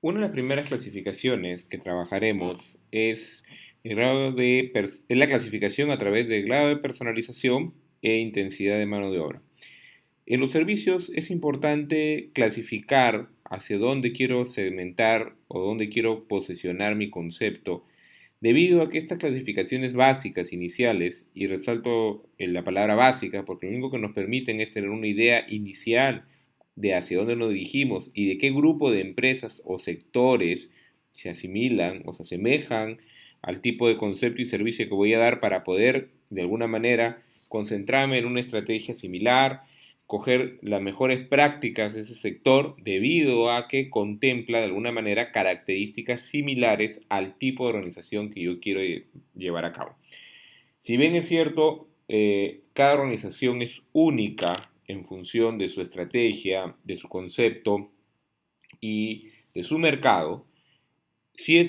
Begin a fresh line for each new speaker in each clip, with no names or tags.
Una de las primeras clasificaciones que trabajaremos es es la clasificación a través del grado de personalización e intensidad de mano de obra. En los servicios es importante clasificar hacia dónde quiero segmentar o dónde quiero posicionar mi concepto, debido a que estas clasificaciones básicas iniciales, y resalto en la palabra básica porque lo único que nos permiten es tener una idea inicial de hacia dónde nos dirigimos y de qué grupo de empresas o sectores se asimilan o se asemejan al tipo de concepto y servicio que voy a dar para poder de alguna manera concentrarme en una estrategia similar, coger las mejores prácticas de ese sector debido a que contempla de alguna manera características similares al tipo de organización que yo quiero llevar a cabo. Si bien es cierto, cada organización es única en función de su estrategia, de su concepto y de su mercado,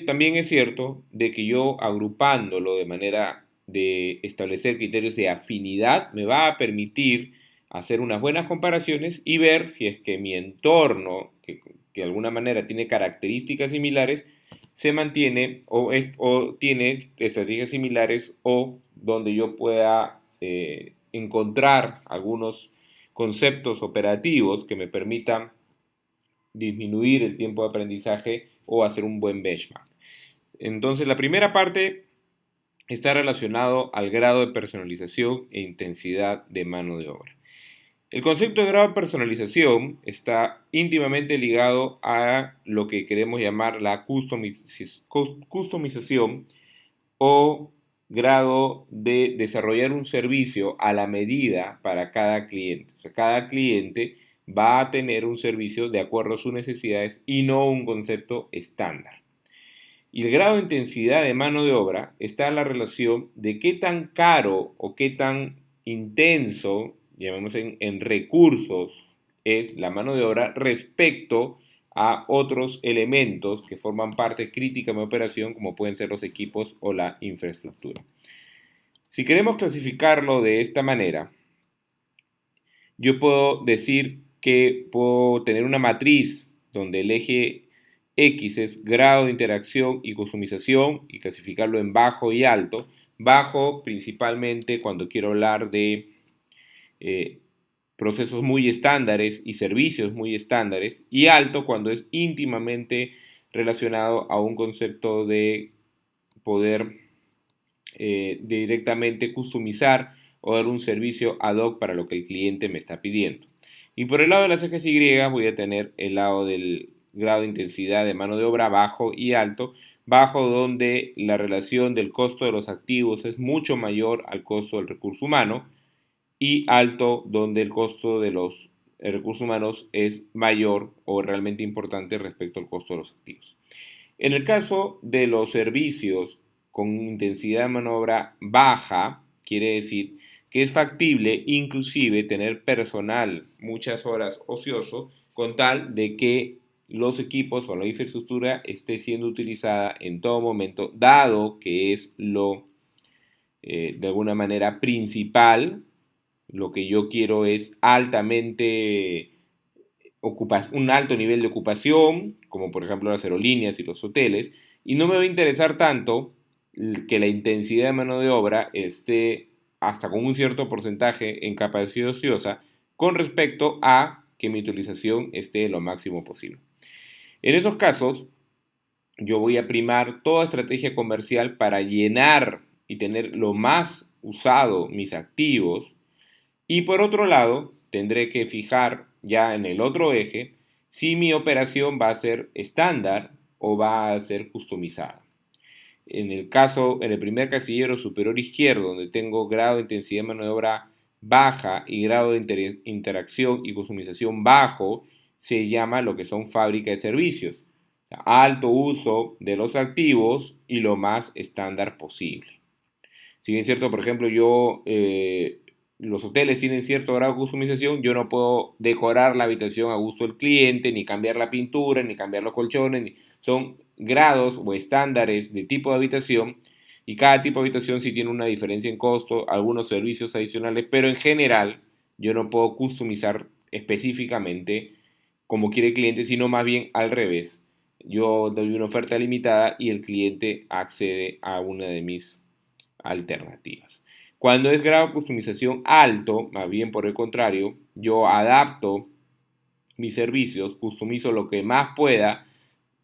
también es cierto de que yo agrupándolo de manera de establecer criterios de afinidad me va a permitir hacer unas buenas comparaciones y ver si es que mi entorno, que de alguna manera tiene características similares, se mantiene o tiene estrategias similares o donde yo pueda encontrar algunos conceptos operativos que me permitan disminuir el tiempo de aprendizaje o hacer un buen benchmark. Entonces, la primera parte está relacionado al grado de personalización e intensidad de mano de obra. El concepto de grado de personalización está íntimamente ligado a lo que queremos llamar la customización o grado de desarrollar un servicio a la medida para cada cliente. O sea, cada cliente va a tener un servicio de acuerdo a sus necesidades y no un concepto estándar. Y el grado de intensidad de mano de obra está en la relación de qué tan caro o qué tan intenso, llamemos en recursos, es la mano de obra respecto a otros elementos que forman parte crítica de mi operación, como pueden ser los equipos o la infraestructura. Si queremos clasificarlo de esta manera, yo puedo decir que puedo tener una matriz donde el eje X es grado de interacción y customización y clasificarlo en bajo y alto. Bajo principalmente cuando quiero hablar de eh, procesos muy estándares y servicios muy estándares, y alto cuando es íntimamente relacionado a un concepto de poder directamente customizar o dar un servicio ad hoc para lo que el cliente me está pidiendo. Y por el lado de las ejes Y voy a tener el lado del grado de intensidad de mano de obra bajo y alto, bajo donde la relación del costo de los activos es mucho mayor al costo del recurso humano, y alto donde el costo de los recursos humanos es mayor o realmente importante respecto al costo de los activos. En el caso de los servicios con intensidad de maniobra baja, quiere decir que es factible inclusive tener personal muchas horas ocioso con tal de que los equipos o la infraestructura esté siendo utilizada en todo momento, dado que es lo de alguna manera principal. Lo que yo quiero es un alto nivel de ocupación, como por ejemplo las aerolíneas y los hoteles, y no me va a interesar tanto que la intensidad de mano de obra esté hasta con un cierto porcentaje en capacidad ociosa con respecto a que mi utilización esté lo máximo posible. En esos casos, yo voy a primar toda estrategia comercial para llenar y tener lo más usado mis activos, y por otro lado, tendré que fijar ya en el otro eje si mi operación va a ser estándar o va a ser customizada. En el primer casillero superior izquierdo, donde tengo grado de intensidad de mano de obra baja y grado de interacción y customización bajo, se llama lo que son fábrica de servicios. O sea, alto uso de los activos y lo más estándar posible. Si bien es cierto, por ejemplo, los hoteles tienen cierto grado de customización, yo no puedo decorar la habitación a gusto del cliente, ni cambiar la pintura, ni cambiar los colchones, son grados o estándares de tipo de habitación, y cada tipo de habitación sí tiene una diferencia en costo, algunos servicios adicionales, pero en general yo no puedo customizar específicamente como quiere el cliente, sino más bien al revés. yo doy una oferta limitada y el cliente accede a una de mis alternativas. Cuando es grado de customización alto, más bien por el contrario, yo adapto mis servicios, customizo lo que más pueda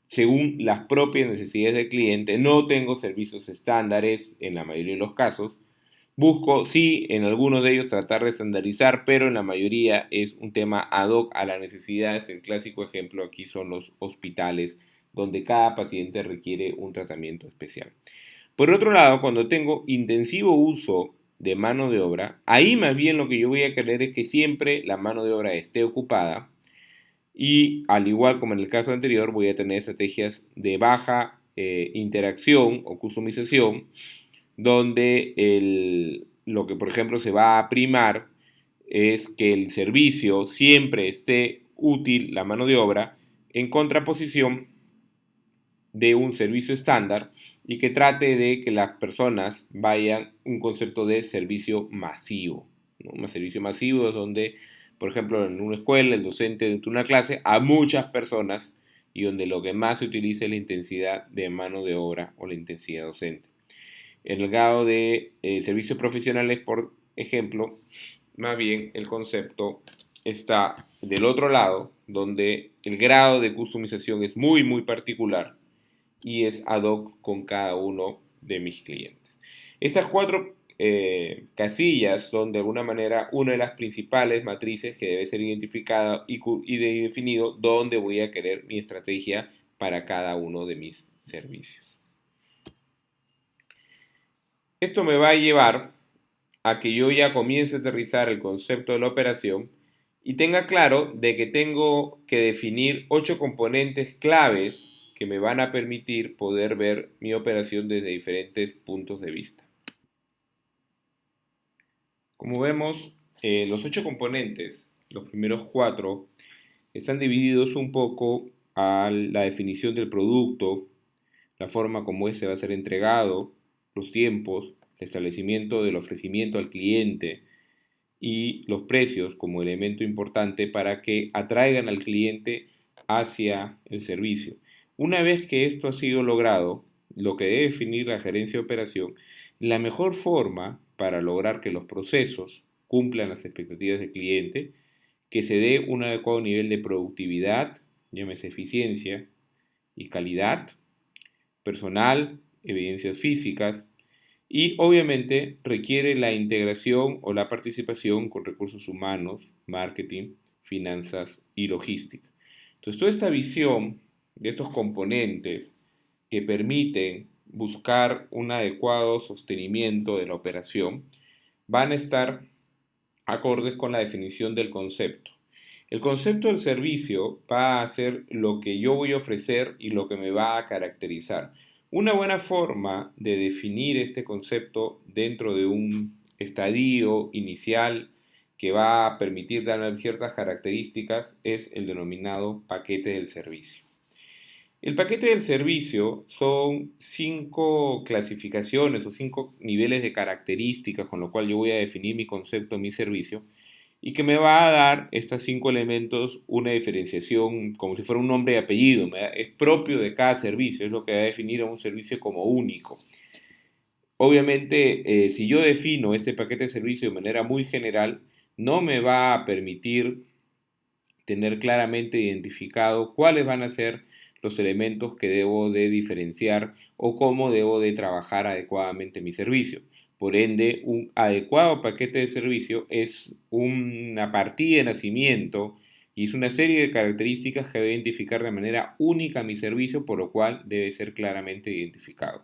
según las propias necesidades del cliente. No tengo servicios estándares en la mayoría de los casos. Busco, sí, en algunos de ellos tratar de estandarizar, pero en la mayoría es un tema ad hoc a las necesidades. El clásico ejemplo aquí son los hospitales, donde cada paciente requiere un tratamiento especial. Por otro lado, cuando tengo intensivo uso de mano de obra, ahí más bien lo que yo voy a querer es que siempre la mano de obra esté ocupada y al igual como en el caso anterior voy a tener estrategias de baja interacción o customización donde lo que por ejemplo se va a primar es que el servicio siempre esté útil, la mano de obra, en contraposición de un servicio estándar y que trate de que las personas vayan un concepto de servicio masivo, ¿no? Un servicio masivo es donde, por ejemplo, en una escuela, el docente de una clase a muchas personas y donde lo que más se utiliza es la intensidad de mano de obra o la intensidad docente. En el grado de servicios profesionales, por ejemplo, más bien el concepto está del otro lado, donde el grado de customización es muy, muy particular y es ad hoc con cada uno de mis clientes. Estas cuatro casillas son de alguna manera una de las principales matrices que debe ser identificada y definido dónde voy a querer mi estrategia para cada uno de mis servicios. Esto me va a llevar a que yo ya comience a aterrizar el concepto de la operación y tenga claro de que tengo que definir 8 componentes claves que me van a permitir poder ver mi operación desde diferentes puntos de vista. Como vemos, los 8 componentes, los primeros 4, están divididos un poco a la definición del producto, la forma como este va a ser entregado, los tiempos, el establecimiento del ofrecimiento al cliente y los precios como elemento importante para que atraigan al cliente hacia el servicio. Una vez que esto ha sido logrado, lo que debe definir la gerencia de operación, la mejor forma para lograr que los procesos cumplan las expectativas del cliente, que se dé un adecuado nivel de productividad, llámese eficiencia y calidad, personal, evidencias físicas, y obviamente requiere la integración o la participación con recursos humanos, marketing, finanzas y logística. Entonces, toda esta visión de estos componentes que permiten buscar un adecuado sostenimiento de la operación van a estar acordes con la definición del concepto. El concepto del servicio va a ser lo que yo voy a ofrecer y lo que me va a caracterizar. Una buena forma de definir este concepto dentro de un estadio inicial que va a permitir dar ciertas características es el denominado paquete del servicio. El paquete del servicio son 5 clasificaciones o 5 niveles de características con lo cual yo voy a definir mi concepto, mi servicio, y que me va a dar estos 5 elementos una diferenciación como si fuera un nombre y apellido, es propio de cada servicio, es lo que va a definir a un servicio como único. Obviamente, si yo defino este paquete de servicio de manera muy general, no me va a permitir tener claramente identificado cuáles van a ser los elementos que debo de diferenciar o cómo debo de trabajar adecuadamente mi servicio. Por ende, un adecuado paquete de servicio es una partida de nacimiento y es una serie de características que debe identificar de manera única mi servicio, por lo cual debe ser claramente identificado.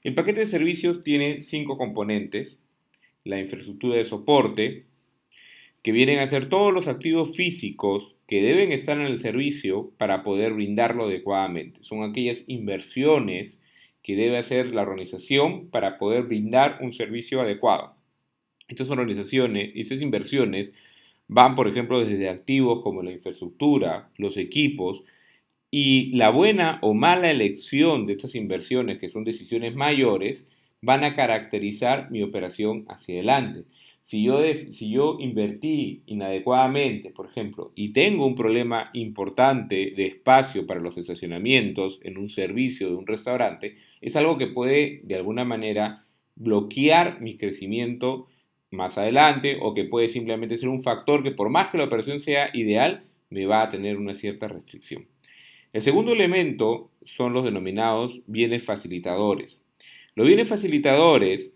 El paquete de servicios tiene 5 componentes: la infraestructura de soporte, que vienen a ser todos los activos físicos que deben estar en el servicio para poder brindarlo adecuadamente. Son aquellas inversiones que debe hacer la organización para poder brindar un servicio adecuado. Estas organizaciones, estas inversiones van, por ejemplo, desde activos como la infraestructura, los equipos, y la buena o mala elección de estas inversiones, que son decisiones mayores, van a caracterizar mi operación hacia adelante. Si yo invertí inadecuadamente, por ejemplo, y tengo un problema importante de espacio para los estacionamientos en un servicio de un restaurante, es algo que puede de alguna manera bloquear mi crecimiento más adelante o que puede simplemente ser un factor que por más que la operación sea ideal, me va a tener una cierta restricción. El segundo elemento son los denominados bienes facilitadores. Los bienes facilitadores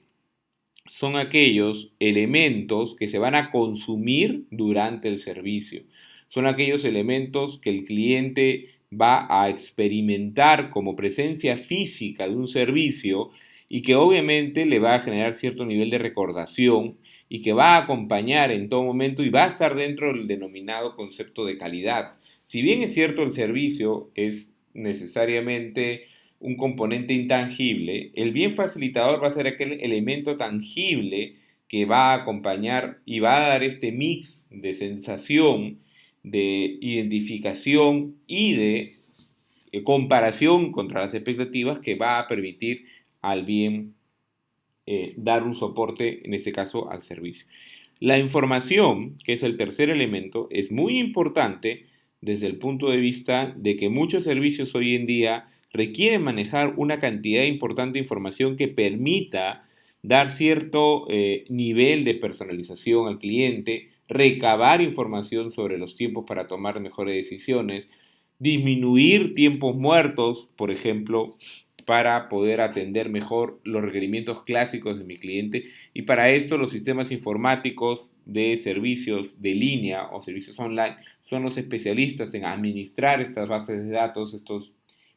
son aquellos elementos que se van a consumir durante el servicio. Son aquellos elementos que el cliente va a experimentar como presencia física de un servicio y que obviamente le va a generar cierto nivel de recordación y que va a acompañar en todo momento y va a estar dentro del denominado concepto de calidad. Si bien es cierto el servicio es necesariamente un componente intangible, el bien facilitador va a ser aquel elemento tangible que va a acompañar y va a dar este mix de sensación, de identificación y de comparación contra las expectativas que va a permitir al bien dar un soporte, en este caso, al servicio. La información, que es el tercer elemento, es muy importante desde el punto de vista de que muchos servicios hoy en día requieren manejar una cantidad importante de información que permita dar cierto nivel de personalización al cliente, recabar información sobre los tiempos para tomar mejores decisiones, disminuir tiempos muertos, por ejemplo, para poder atender mejor los requerimientos clásicos de mi cliente, y para esto los sistemas informáticos de servicios de línea o servicios online son los especialistas en administrar estas bases de datos, estos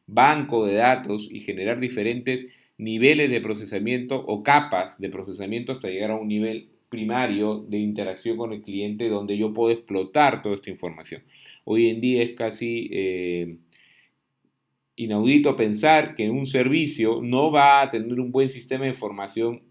bancos de datos y generar diferentes niveles de procesamiento o capas de procesamiento hasta llegar a un nivel primario de interacción con el cliente donde yo puedo explotar toda esta información. Hoy en día es casi inaudito pensar que un servicio no va a tener un buen sistema de información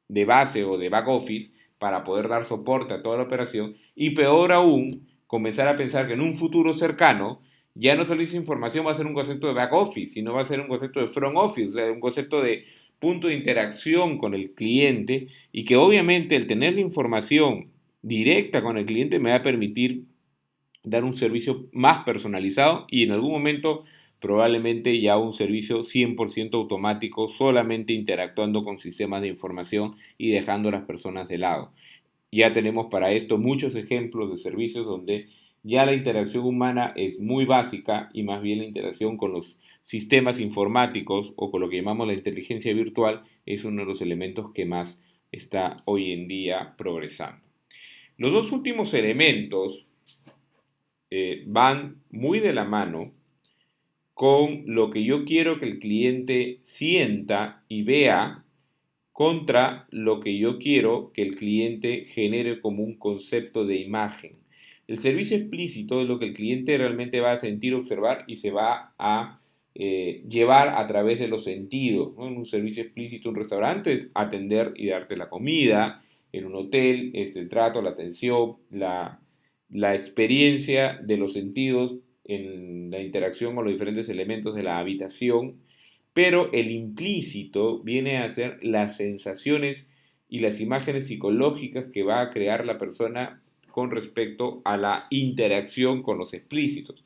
de base o de back office para poder dar soporte a toda la operación, y peor aún, comenzar a pensar que en un futuro cercano ya no solo esa información va a ser un concepto de back office, sino va a ser un concepto de front office, o sea, un concepto de punto de interacción con el cliente, y que obviamente el tener la información directa con el cliente me va a permitir dar un servicio más personalizado y en algún momento probablemente ya un servicio 100% automático, solamente interactuando con sistemas de información y dejando a las personas de lado. Ya tenemos para esto muchos ejemplos de servicios donde ya la interacción humana es muy básica y más bien la interacción con los sistemas informáticos o con lo que llamamos la inteligencia virtual es uno de los elementos que más está hoy en día progresando. Los dos últimos elementos van muy de la mano con lo que yo quiero que el cliente sienta y vea contra lo que yo quiero que el cliente genere como un concepto de imagen. El servicio explícito es lo que el cliente realmente va a sentir, observar y se va a llevar a través de los sentidos, ¿no? En un servicio explícito, un restaurante es atender y darte la comida, en un hotel es el trato, la atención, la experiencia de los sentidos en la interacción con los diferentes elementos de la habitación, pero el implícito viene a ser las sensaciones y las imágenes psicológicas que va a crear la persona con respecto a la interacción con los explícitos.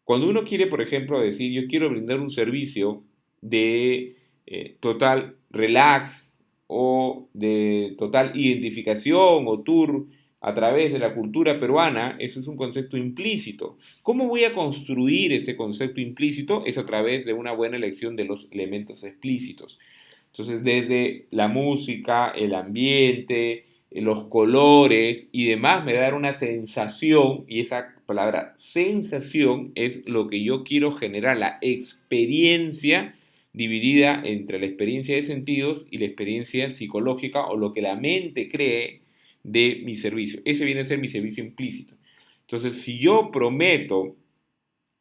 Cuando uno quiere, por ejemplo, decir, yo quiero brindar un servicio de total relax o de total identificación o tour a través de la cultura peruana, eso es un concepto implícito. ¿Cómo voy a construir ese concepto implícito? Es a través de una buena elección de los elementos explícitos. Entonces, desde la música, el ambiente, los colores y demás, me da una sensación, y esa palabra sensación es lo que yo quiero generar, la experiencia dividida entre la experiencia de sentidos y la experiencia psicológica o lo que la mente cree de mi servicio. Ese viene a ser mi servicio implícito. Entonces, si yo prometo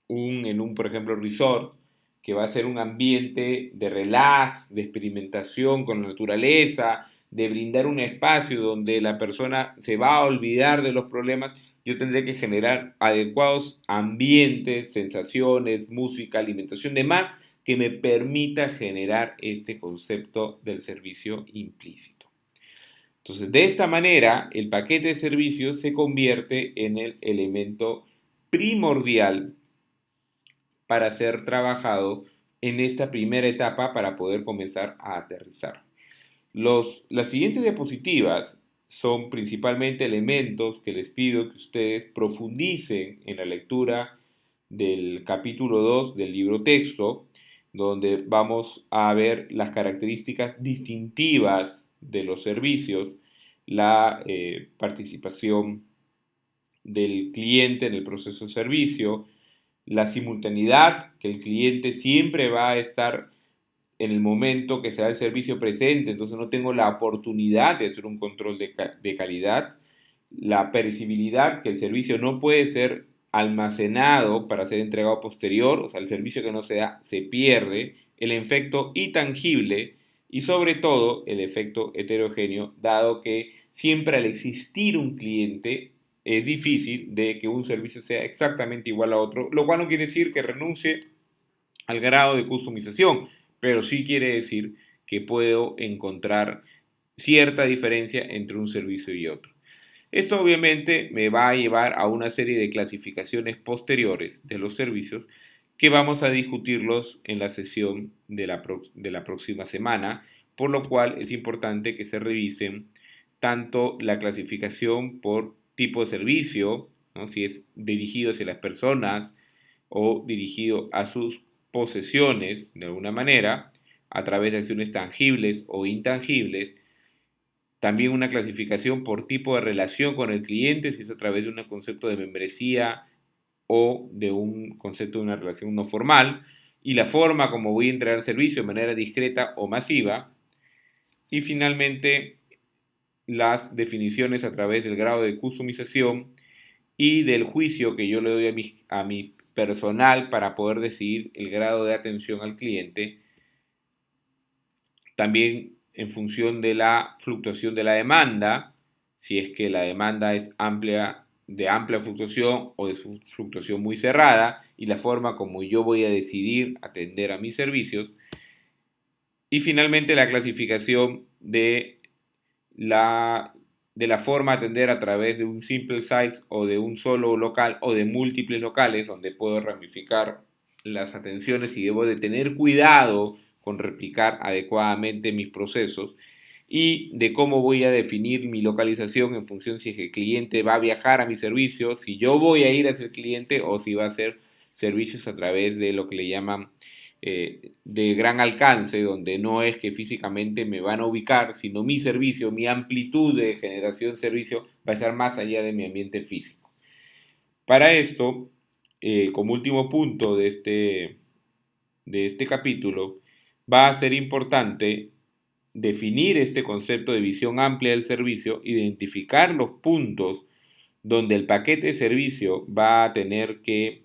en un, por ejemplo, resort, que va a ser un ambiente de relax, de experimentación con la naturaleza, de brindar un espacio donde la persona se va a olvidar de los problemas, yo tendré que generar adecuados ambientes, sensaciones, música, alimentación, demás, que me permita generar este concepto del servicio implícito. Entonces, de esta manera, el paquete de servicios se convierte en el elemento primordial para ser trabajado en esta primera etapa para poder comenzar a aterrizar. Las siguientes diapositivas son principalmente elementos que les pido que ustedes profundicen en la lectura del capítulo 2 del libro texto, donde vamos a ver las características distintivas de los servicios, la participación del cliente en el proceso de servicio, la simultaneidad, que el cliente siempre va a estar en el momento que sea el servicio presente, entonces no tengo la oportunidad de hacer un control de calidad, la percibilidad, que el servicio no puede ser almacenado para ser entregado posterior, o sea, el servicio que no se da se pierde, el efecto intangible y sobre todo el efecto heterogéneo, dado que siempre al existir un cliente es difícil de que un servicio sea exactamente igual a otro, lo cual no quiere decir que renuncie al grado de customización, pero sí quiere decir que puedo encontrar cierta diferencia entre un servicio y otro. Esto obviamente me va a llevar a una serie de clasificaciones posteriores de los servicios que vamos a discutirlos en la sesión de la próxima semana, por lo cual es importante que se revisen tanto la clasificación por tipo de servicio, ¿no? Si es dirigido hacia las personas o dirigido a sus posesiones de alguna manera, a través de acciones tangibles o intangibles. También una clasificación por tipo de relación con el cliente, si es a través de un concepto de membresía o de un concepto de una relación no formal. Y la forma como voy a entregar el servicio de manera discreta o masiva. Y finalmente, las definiciones a través del grado de customización y del juicio que yo le doy a mi personal para poder decidir el grado de atención al cliente, también en función de la fluctuación de la demanda, si es que la demanda es amplia, de amplia fluctuación o de fluctuación muy cerrada, y la forma como yo voy a decidir atender a mis servicios, y finalmente la clasificación la, de la forma de atender a través de un simple site o de un solo local o de múltiples locales donde puedo ramificar las atenciones y debo de tener cuidado con replicar adecuadamente mis procesos y de cómo voy a definir mi localización en función si es que el cliente va a viajar a mi servicio, si yo voy a ir hacia el cliente o si va a hacer servicios a través de lo que le llaman de gran alcance, donde no es que físicamente me van a ubicar, sino mi servicio, mi amplitud de generación de servicio va a estar más allá de mi ambiente físico. Para esto, como último punto de este capítulo, va a ser importante definir este concepto de visión amplia del servicio, identificar los puntos donde el paquete de servicio va a tener que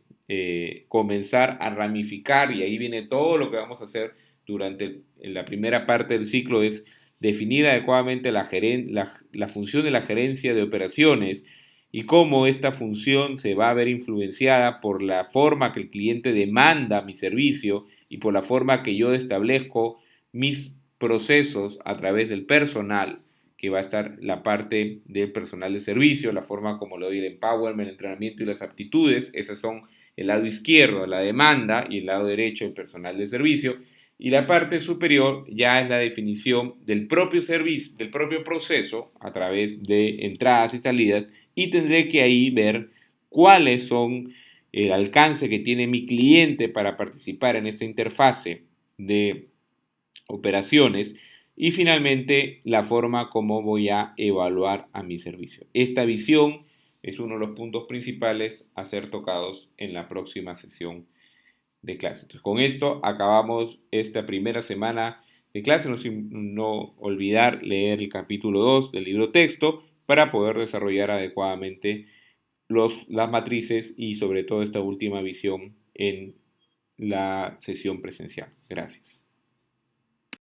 comenzar a ramificar y ahí viene todo lo que vamos a hacer durante la primera parte del ciclo es definir adecuadamente la función de la gerencia de operaciones y cómo esta función se va a ver influenciada por la forma que el cliente demanda mi servicio y por la forma que yo establezco mis procesos a través del personal, que va a estar la parte del personal de servicio, la forma como le doy el empowerment, el entrenamiento y las aptitudes, esas son el lado izquierdo, la demanda, y el lado derecho, el personal de servicio, y la parte superior ya es la definición del propio servicio, del propio proceso a través de entradas y salidas, y tendré que ahí ver cuáles son el alcance que tiene mi cliente para participar en esta interfase de operaciones y finalmente la forma como voy a evaluar a mi servicio. Esta visión es uno de los puntos principales a ser tocados en la próxima sesión de clase. Entonces, con esto acabamos esta primera semana de clase. No olvidar leer el capítulo 2 del libro texto para poder desarrollar adecuadamente las matrices y sobre todo esta última visión en la sesión presencial. Gracias.